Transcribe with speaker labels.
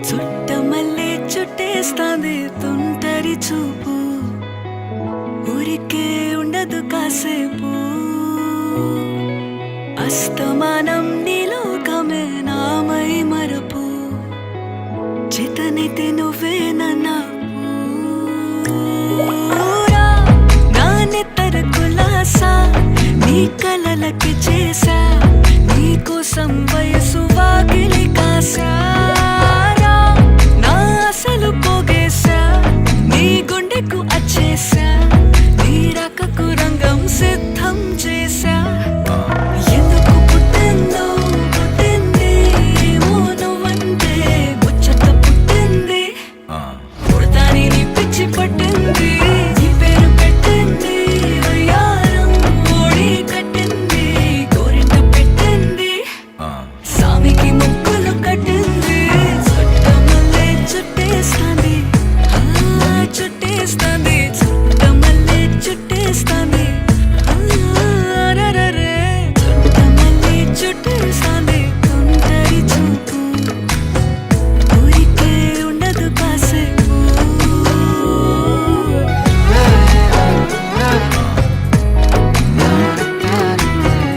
Speaker 1: చుట్టమల్లే చుట్టేస్తాంది తుంటరి చూపు, ఊరికే ఉండదు కాసేపు. అస్తమానం నీలోకమే నామై మరపు, చేతనైతే నువ్వే నా నెత్తర కులాసా నీ కలలకి